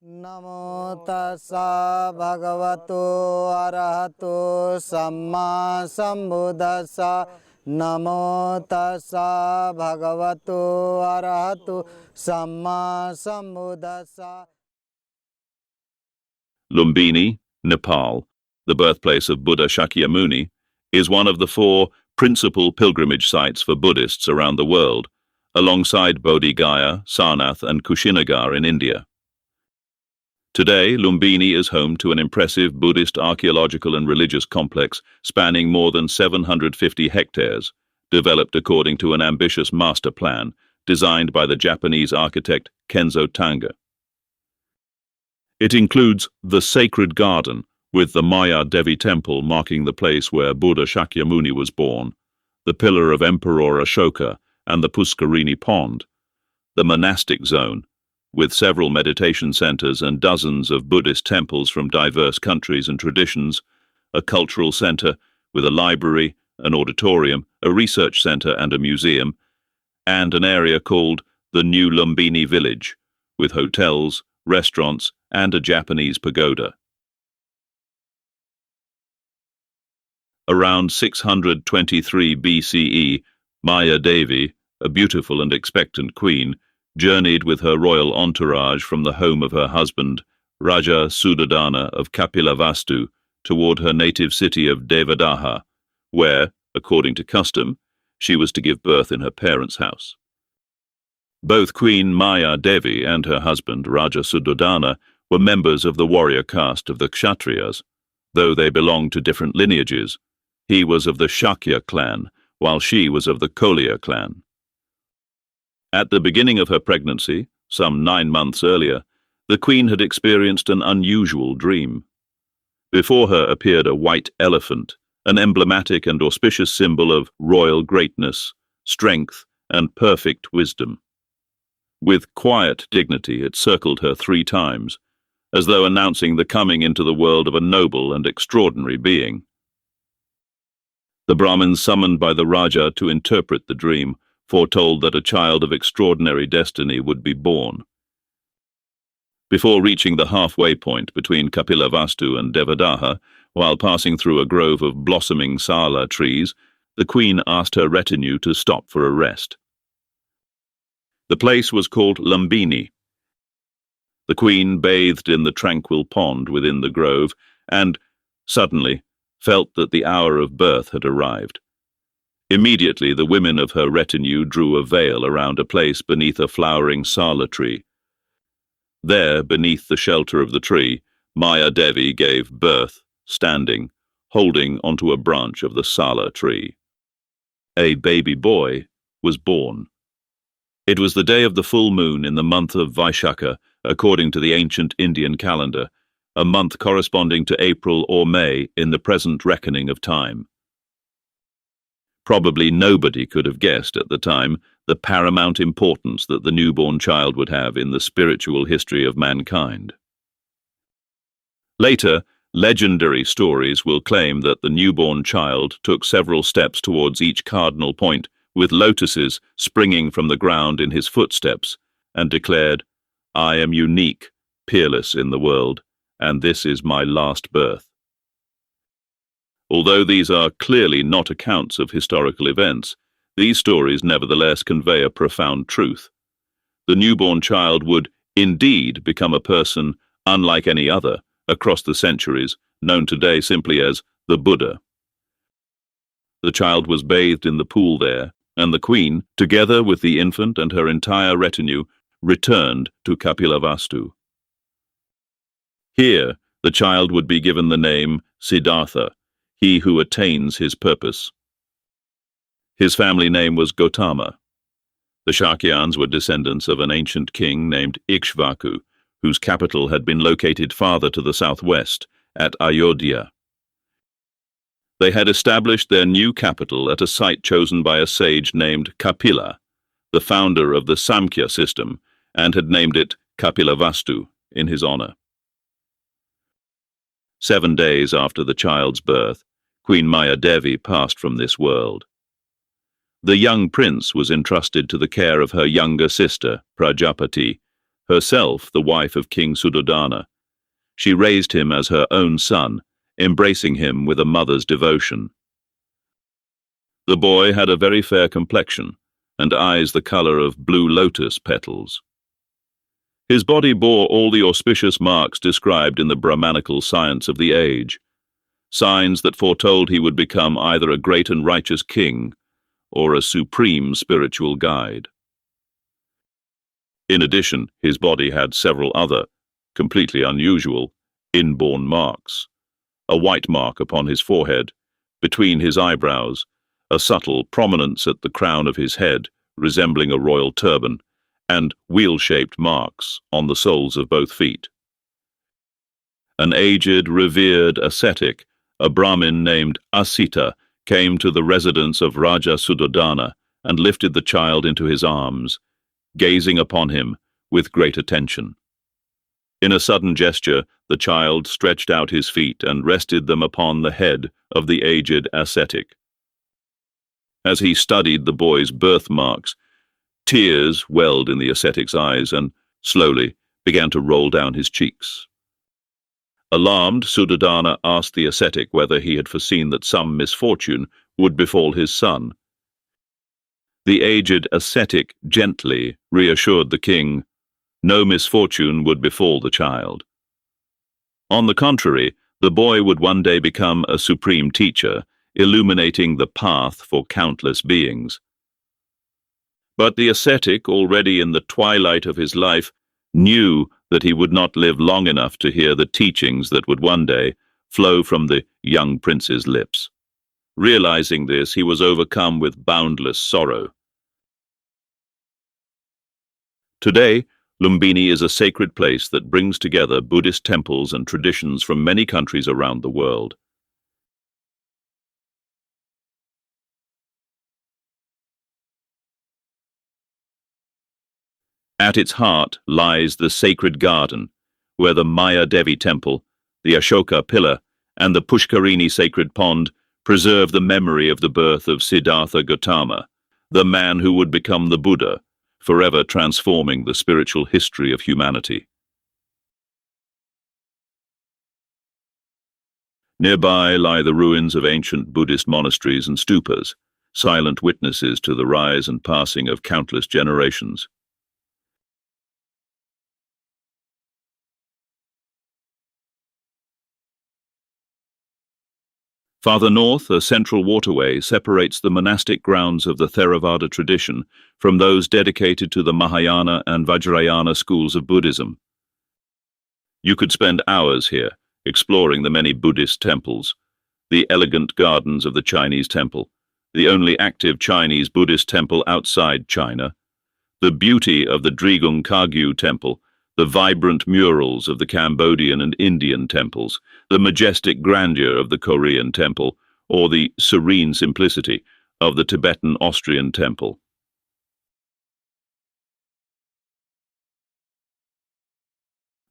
Namo tassa bhagavato arahato samma sambuddhassa. Namo tassa bhagavato arahato samma sambuddhassa. Lumbini, Nepal, the birthplace of Buddha Śākyamuni, is one of the 4 principal pilgrimage sites for Buddhists around the world, alongside Bodhi Gaya, Sarnath and Kushinagar in India. Today, Lumbini is home to an impressive Buddhist archaeological and religious complex spanning more than 750 hectares, developed according to an ambitious master plan designed by the Japanese architect Kenzō Tange. It includes the Sacred Garden, with the Māyā Devī Temple marking the place where Buddha Sakyamuni was born, the Pillar of Emperror Ashoka and the Puskarini Pond, the Monastic Zone, with several meditation centers and dozens of Buddhist temples from diverse countries and traditions, a cultural center with a library, an auditorium, a research center and a museum, and an area called the New Lumbini Village, with hotels, restaurants, and a Japanese pagoda. Around 623 BCE, Māyā Devī, a beautiful and expectant queen, journeyed with her royal entourage from the home of her husband, Raja Suddhodana of Kapilavastu, toward her native city of Devadaha, where, according to custom, she was to give birth in her parents' house. Both Queen Māyā Devī and her husband, Raja Suddhodana, were members of the warrior caste of the Kshatriyas, though they belonged to different lineages. He was of the Shakya clan, while she was of the Koliya clan. At the beginning of her pregnancy, some 9 months earlier, the queen had experienced an unusual dream. Before her appeared a white elephant, an emblematic and auspicious symbol of royal greatness, strength, and perfect wisdom. With quiet dignity, it circled her 3 times, as though announcing the coming into the world of a noble and extraordinary being. The Brahmins summoned by the Raja to interpret the dream foretold that a child of extraordinary destiny would be born. Before reaching the halfway point between Kapilavastu and Devadaha, while passing through a grove of blossoming sala trees, the queen asked her retinue to stop for a rest. The place was called Lumbini. The queen bathed in the tranquil pond within the grove and, suddenly, felt that the hour of birth had arrived. Immediately, the women of her retinue drew a veil around a place beneath a flowering sala tree. There, beneath the shelter of the tree, Māyā Devī gave birth, standing, holding onto a branch of the sala tree. A baby boy was born. It was the day of the full moon in the month of Vaishakha, according to the ancient Indian calendar, a month corresponding to April or May in the present reckoning of time. Probably nobody could have guessed at the time the paramount importance that the newborn child would have in the spiritual history of mankind. Later, legendary stories will claim that the newborn child took several steps towards each cardinal point, with lotuses springing from the ground in his footsteps, and declared, "I am unique, peerless in the world, and this is my last birth." Although these are clearly not accounts of historical events, these stories nevertheless convey a profound truth. The newborn child would indeed become a person unlike any other across the centuries, known today simply as the Buddha. The child was bathed in the pool there, and the queen, together with the infant and her entire retinue, returned to Kapilavastu. Here, the child would be given the name Siddhartha, he who attains his purpose. His family name was Gautama. The Shakyans were descendants of an ancient king named Ikshvaku, whose capital had been located farther to the southwest, at Ayodhya. They had established their new capital at a site chosen by a sage named Kapila, the founder of the Samkhya system, and had named it Kapilavastu in his honor. 7 days after the child's birth, Queen Māyā Devī passed from this world. The young prince was entrusted to the care of her younger sister, Prajapati, herself the wife of King Suddhodana. She raised him as her own son, embracing him with a mother's devotion. The boy had a very fair complexion, and eyes the colour of blue lotus petals. His body bore all the auspicious marks described in the Brahmanical science of the age, signs that foretold he would become either a great and righteous king or a supreme spiritual guide. In addition, his body had several other, completely unusual, inborn marks. A white mark upon his forehead, between his eyebrows, a subtle prominence at the crown of his head, resembling a royal turban, and wheel-shaped marks on the soles of both feet. An aged, revered ascetic, a Brahmin named Asita, came to the residence of Raja Suddhodana and lifted the child into his arms, gazing upon him with great attention. In a sudden gesture, the child stretched out his feet and rested them upon the head of the aged ascetic. As he studied the boy's birthmarks, tears welled in the ascetic's eyes and, slowly, began to roll down his cheeks. Alarmed, Suddhodana asked the ascetic whether he had foreseen that some misfortune would befall his son. The aged ascetic gently reassured the king no misfortune would befall the child. On the contrary, the boy would one day become a supreme teacher, illuminating the path for countless beings. But the ascetic, already in the twilight of his life, knew that he would not live long enough to hear the teachings that would one day flow from the young prince's lips. Realizing this, he was overcome with boundless sorrow. Today, Lumbini is a sacred place that brings together Buddhist temples and traditions from many countries around the world. At its heart lies the sacred garden, where the Māyā Devī Temple, the Ashoka Pillar, and the Puskarini Sacred Pond preserve the memory of the birth of Siddhartha Gautama, the man who would become the Buddha, forever transforming the spiritual history of humanity. Nearby lie the ruins of ancient Buddhist monasteries and stupas, silent witnesses to the rise and passing of countless generations. Farther north, a central waterway separates the monastic grounds of the Theravada tradition from those dedicated to the Mahayana and Vajrayana schools of Buddhism. You could spend hours here, exploring the many Buddhist temples, the elegant gardens of the Chinese temple, the only active Chinese Buddhist temple outside China, the beauty of the Drigung Kagyu temple, the vibrant murals of the Cambodian and Indian temples, the majestic grandeur of the Korean temple, or the serene simplicity of the Tibetan Austrian temple.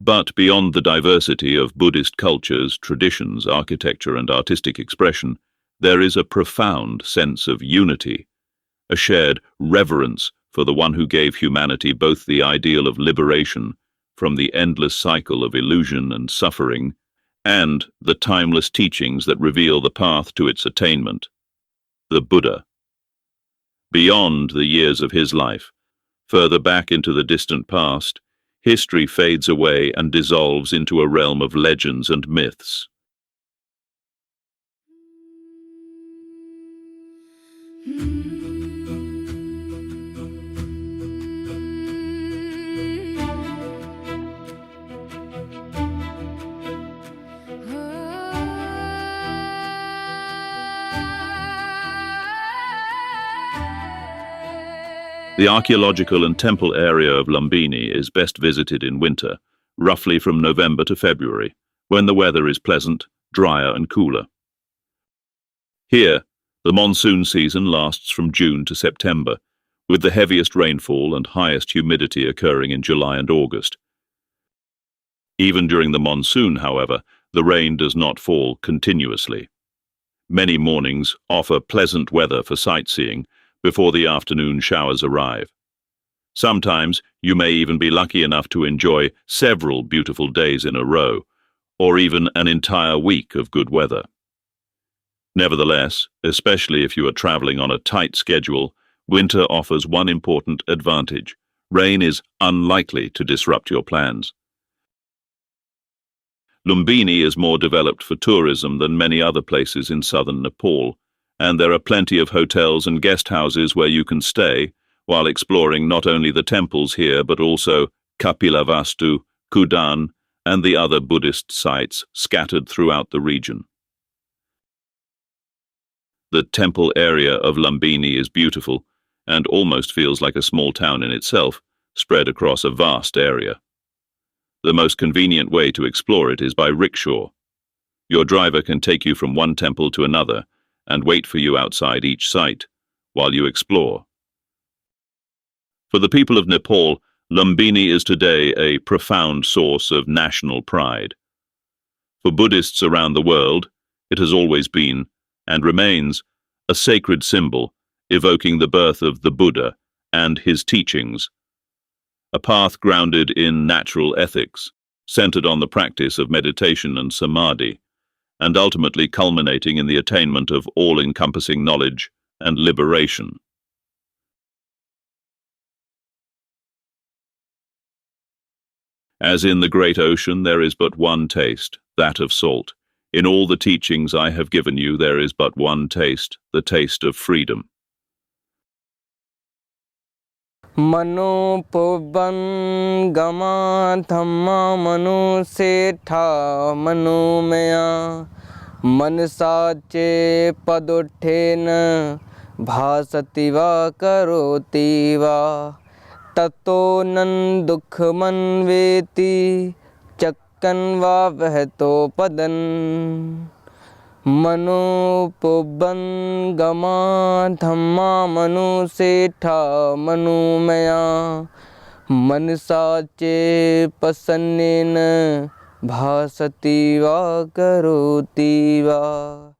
But beyond the diversity of Buddhist cultures, traditions, architecture, and artistic expression, there is a profound sense of unity, a shared reverence for the one who gave humanity both the ideal of liberation from the endless cycle of illusion and suffering, and the timeless teachings that reveal the path to its attainment, the Buddha. Beyond the years of his life, further back into the distant past, history fades away and dissolves into a realm of legends and myths. The archaeological and temple area of Lumbini is best visited in winter, roughly from November to February, when the weather is pleasant, drier and cooler. Here, the monsoon season lasts from June to September, with the heaviest rainfall and highest humidity occurring in July and August. Even during the monsoon, however, the rain does not fall continuously. Many mornings offer pleasant weather for sightseeing before the afternoon showers arrive. Sometimes you may even be lucky enough to enjoy several beautiful days in a row, or even an entire week of good weather. Nevertheless, especially if you are traveling on a tight schedule, winter offers one important advantage. Rain is unlikely to disrupt your plans. Lumbini is more developed for tourism than many other places in southern Nepal, and there are plenty of hotels and guest houses where you can stay while exploring not only the temples here but also Kapilavastu, Kudan, and the other Buddhist sites scattered throughout the region. The temple area of Lumbini is beautiful and almost feels like a small town in itself, spread across a vast area. The most convenient way to explore it is by rickshaw. Your driver can take you from one temple to another and wait for you outside each site while you explore. For the people of Nepal, Lumbini is today a profound source of national pride. For Buddhists around the world, it has always been, and remains, a sacred symbol evoking the birth of the Buddha and his teachings, a path grounded in natural ethics, centered on the practice of meditation and samadhi, and ultimately culminating in the attainment of all-encompassing knowledge and liberation. As in the great ocean, there is but one taste, that of salt. In all the teachings I have given you, there is but one taste, the taste of freedom. Mano Puban Gama Dhamma Manu Setha Manu Maya Mansache Padothena Bhasativa Karotiva Tato Nandukhaman Veti Chakkanva Vahto Padan Mano Puban Gama Dhamma Manu Setha Manu Maya Mansache Pasannena Bhasati Va Karoti Va.